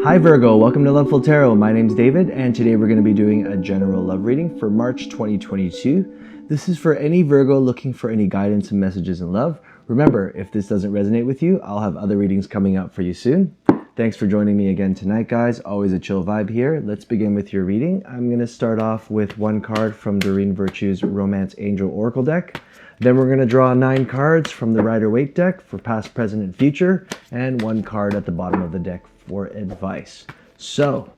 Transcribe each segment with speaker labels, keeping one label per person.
Speaker 1: Hi Virgo, welcome to Loveful Tarot. My name's David, and today we're going to be doing a general love reading for March 2022. This is for any Virgo looking for any guidance and messages in love. Remember, if this doesn't resonate with you, I'll have other readings coming up for you soon. Thanks for joining me again tonight, guys. Always a chill vibe here. Let's begin with your reading. I'm going to start off with one card from Doreen Virtue's Romance Angel Oracle deck. Then we're going to draw 9 cards from the Rider-Waite deck for past, present, and future, and 1 card at the bottom of the deck for advice. So,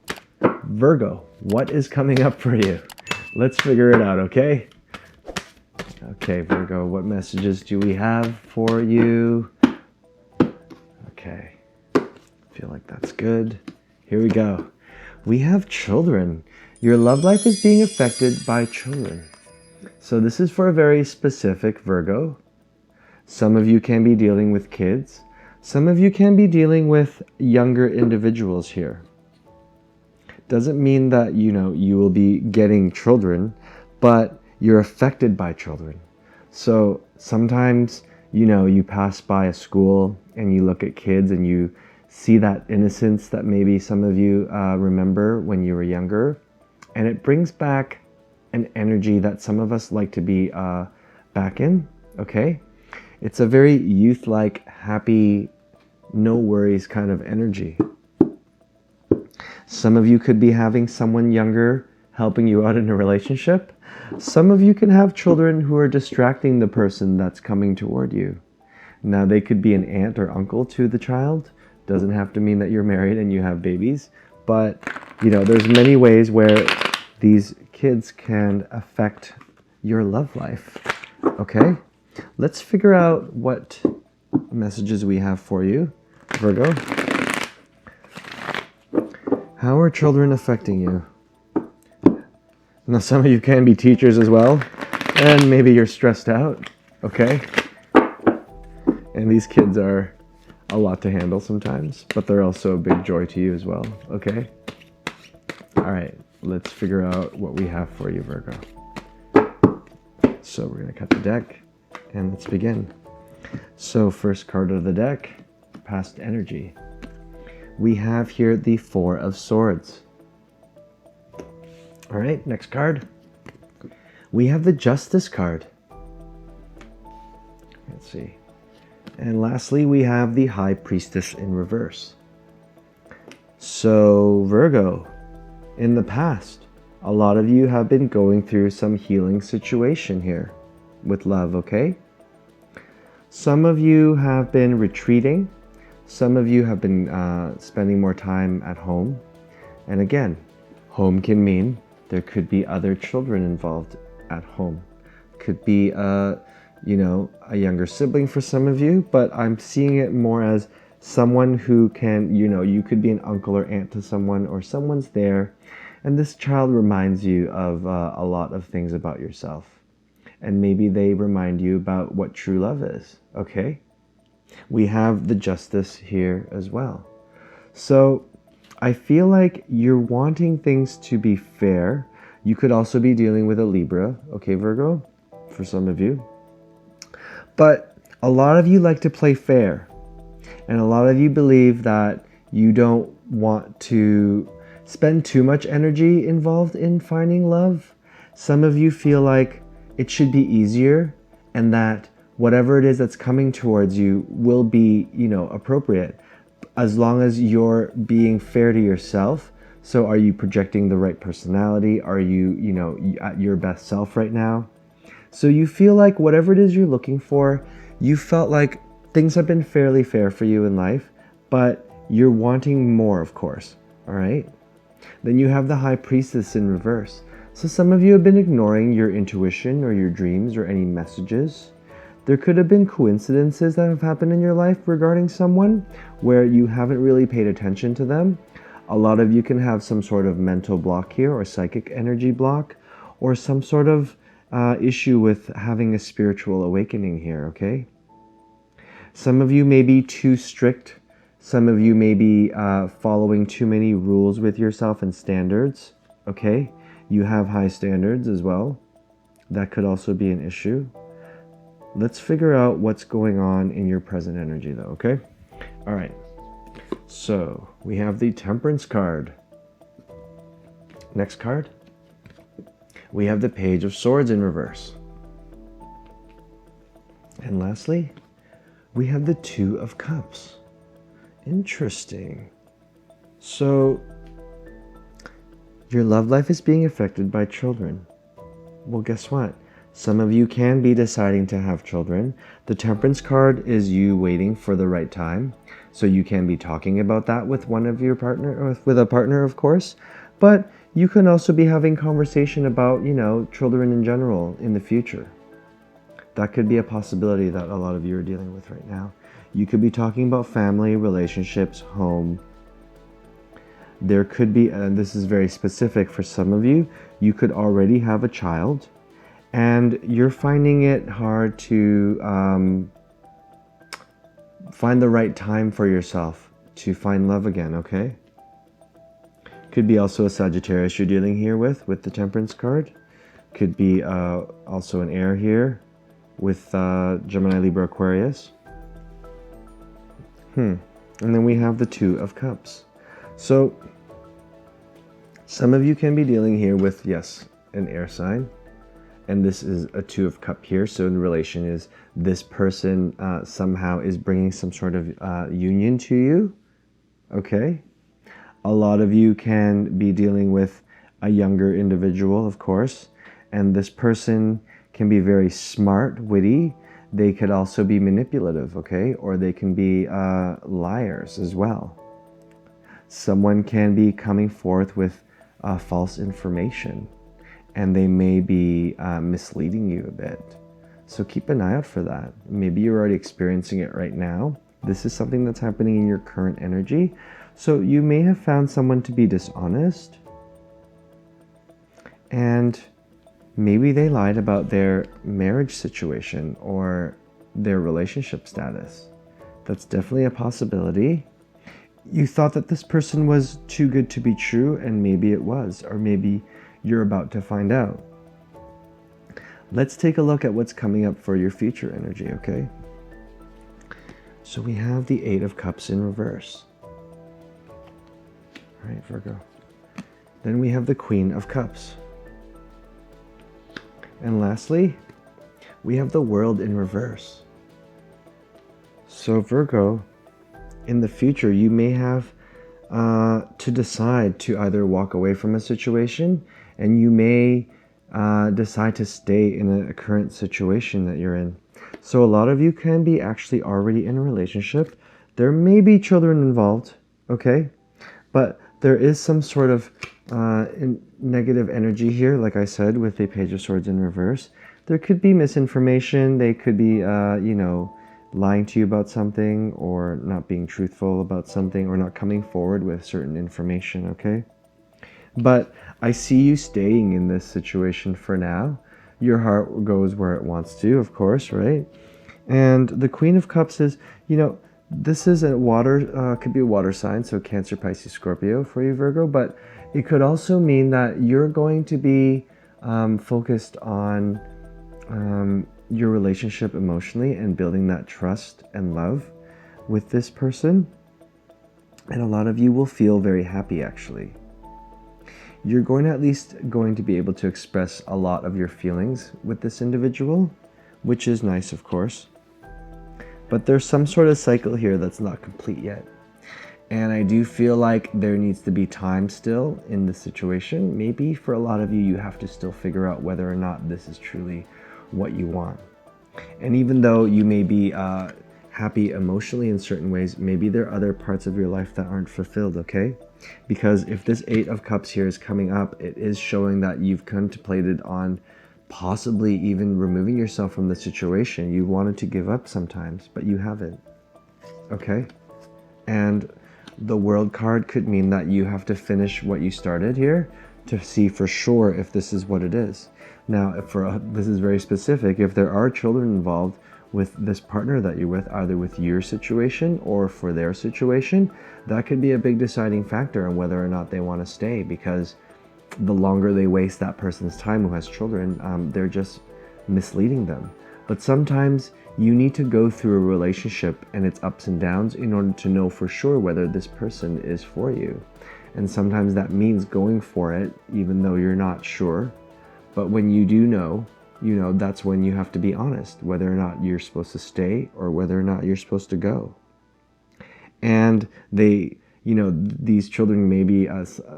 Speaker 1: Virgo, what is coming up for you? Let's figure it out, okay? Okay, Virgo, what messages do we have for you? Okay, feel like that's good. Here we go. We have children. Your love life is being affected by children. So this is for a very specific Virgo. Some of you can be dealing with kids. Some of you can be dealing with younger individuals here. Doesn't mean that, you will be getting children, but you're affected by children. So sometimes, you pass by a school and you look at kids and you see that innocence that maybe some of you remember when you were younger. And it brings back an energy that some of us like to be back in, okay? It's a very youth-like, happy, no worries kind of energy. Some of you could be having someone younger helping you out in a relationship. Some of you can have children who are distracting the person that's coming toward you. Now, they could be an aunt or uncle to the child. Doesn't have to mean that you're married and you have babies. But, there's many ways where these kids can affect your love life. Okay? Let's figure out what messages we have for you, Virgo. How are children affecting you? Now, some of you can be teachers as well, and maybe you're stressed out, okay? And these kids are a lot to handle sometimes, but they're also a big joy to you as well, okay? All right, let's figure out what we have for you, Virgo. So we're going to cut the deck, and let's begin. So first card of the deck, past energy. We have here the 4 of Swords. All right, next card. We have the Justice card. Let's see. And lastly, we have the High Priestess in reverse. So Virgo, in the past, a lot of you have been going through some healing situation here with love, okay? Some of you have been retreating. Some of you have been spending more time at home. And again, home can mean there could be other children involved at home. Could be, a younger sibling for some of you, but I'm seeing it more as someone who can, you could be an uncle or aunt to someone, or someone's there, and this child reminds you of a lot of things about yourself. And maybe they remind you about what true love is, okay? We have the Justice here as well. So I feel like you're wanting things to be fair. You could also be dealing with a Libra, okay, Virgo, for some of you. But a lot of you like to play fair. And a lot of you believe that you don't want to spend too much energy involved in finding love. Some of you feel like it should be easier, and that whatever it is that's coming towards you will be, appropriate, as long as you're being fair to yourself. So are you projecting the right personality? Are you, at your best self right now? So you feel like whatever it is you're looking for, you felt like things have been fairly fair for you in life, but you're wanting more, of course, all right? Then you have the High Priestess in reverse. So some of you have been ignoring your intuition or your dreams or any messages. There could have been coincidences that have happened in your life regarding someone where you haven't really paid attention to them. A lot of you can have some sort of mental block here, or psychic energy block, or some sort of issue with having a spiritual awakening here, okay? Some of you may be too strict. Some of you may be following too many rules with yourself and standards, okay? You have high standards as well. That could also be an issue. Let's figure out what's going on in your present energy though, okay? All right. So we have the Temperance card. Next card, we have the Page of Swords in reverse. And lastly, we have the Two of Cups. Interesting. So your love life is being affected by children. Well, guess what? Some of you can be deciding to have children. The Temperance card is you waiting for the right time. So you can be talking about that with one of your partner, or with a partner, of course. But you can also be having conversation about, children in general in the future. That could be a possibility that a lot of you are dealing with right now. You could be talking about family, relationships, home. There could be, and this is very specific for some of you, you could already have a child and you're finding it hard to find the right time for yourself to find love again, okay? Could be also a Sagittarius you're dealing here with the Temperance card. Could be also an air here with Gemini, Libra, Aquarius. And then we have the Two of Cups. So some of you can be dealing here with, yes, an air sign. And this is a Two of Cup here. So in relation is this person somehow is bringing some sort of union to you. Okay. A lot of you can be dealing with a younger individual, of course. And this person can be very smart, witty. They could also be manipulative, okay? Or they can be liars as well. Someone can be coming forth with false information. And they may be misleading you a bit. So keep an eye out for that. Maybe you're already experiencing it right now. This is something that's happening in your current energy. So you may have found someone to be dishonest. And maybe they lied about their marriage situation or their relationship status. That's definitely a possibility. You thought that this person was too good to be true, and maybe it was, or maybe you're about to find out. Let's take a look at what's coming up for your future energy, okay? So we have the Eight of Cups in reverse. All right, Virgo. Then we have the Queen of Cups. And lastly, we have the World in reverse. So Virgo, in the future, you may have to decide to either walk away from a situation, and you may decide to stay in a current situation that you're in. So a lot of you can be actually already in a relationship. There may be children involved, okay? But there is some sort of negative energy here, like I said, with the Page of Swords in reverse. There could be misinformation. They could be, lying to you about something, or not being truthful about something, or not coming forward with certain information, okay? But I see you staying in this situation for now. Your heart goes where it wants to, of course, right? And the Queen of Cups is, this is a water, could be a water sign, so Cancer, Pisces, Scorpio for you, Virgo, but it could also mean that you're going to be focused on your relationship emotionally and building that trust and love with this person. And a lot of you will feel very happy, actually. You're at least going to be able to express a lot of your feelings with this individual, which is nice, of course. But there's some sort of cycle here that's not complete yet. And I do feel like there needs to be time still in this situation. Maybe for a lot of you, you have to still figure out whether or not this is truly what you want. And even though you may be happy emotionally in certain ways, maybe there are other parts of your life that aren't fulfilled, okay? Because if this Eight of Cups here is coming up, it is showing that you've contemplated on possibly even removing yourself from the situation. You wanted to give up sometimes, but you haven't, okay? And the World card could mean that you have to finish what you started here to see for sure if this is what it is. Now, this is very specific. If there are children involved with this partner that you're with, either with your situation or for their situation, that could be a big deciding factor on whether or not they want to stay, because the longer they waste that person's time who has children, they're just misleading them. But sometimes you need to go through a relationship and its ups and downs in order to know for sure whether this person is for you. And sometimes that means going for it even though you're not sure. But when you do know, that's when you have to be honest whether or not you're supposed to stay or whether or not you're supposed to go. And these children may be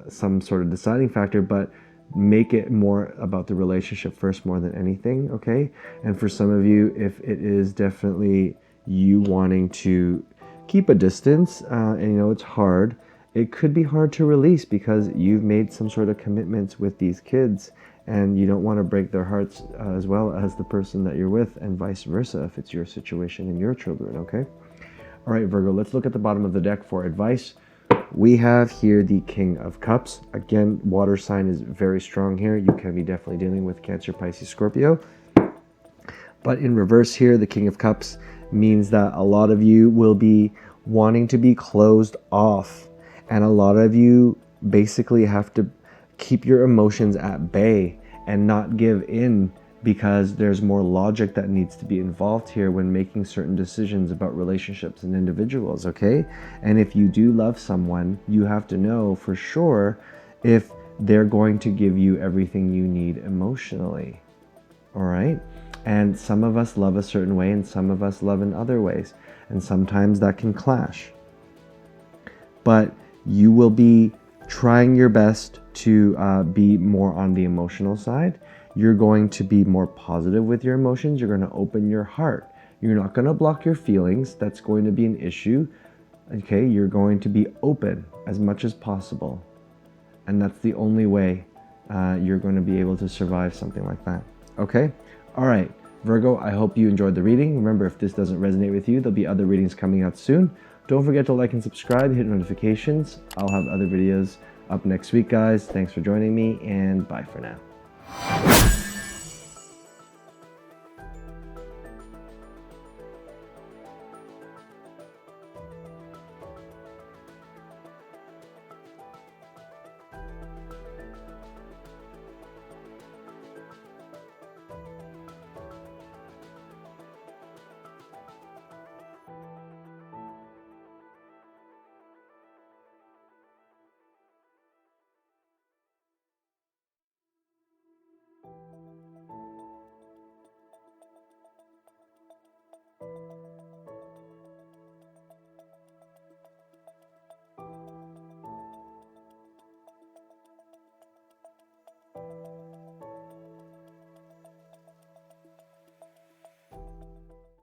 Speaker 1: some sort of deciding factor, but make it more about the relationship first more than anything, okay? And for some of you, if it is definitely you wanting to keep a distance, and it's hard, it could be hard to release because you've made some sort of commitments with these kids and you don't want to break their hearts as well as the person that you're with, and vice versa if it's your situation and your children, okay? All right, Virgo, let's look at the bottom of the deck for advice. We have here the King of Cups. Again, water sign is very strong here. You can be definitely dealing with Cancer, Pisces, Scorpio. But in reverse here, the King of Cups means that a lot of you will be wanting to be closed off. And a lot of you basically have to keep your emotions at bay and not give in, because there's more logic that needs to be involved here when making certain decisions about relationships and individuals, okay? And if you do love someone, you have to know for sure if they're going to give you everything you need emotionally, all right? And some of us love a certain way and some of us love in other ways, and sometimes that can clash. But you will be trying your best to be more on the emotional side. You're going to be more positive with your emotions. You're going to open your heart. You're not going to block your feelings. That's going to be an issue. Okay, you're going to be open as much as possible. And that's the only way you're going to be able to survive something like that. Okay? All right, Virgo, I hope you enjoyed the reading. Remember, if this doesn't resonate with you, there'll be other readings coming out soon. Don't forget to like and subscribe, hit notifications. I'll have other videos up next week, guys. Thanks for joining me, and bye for now.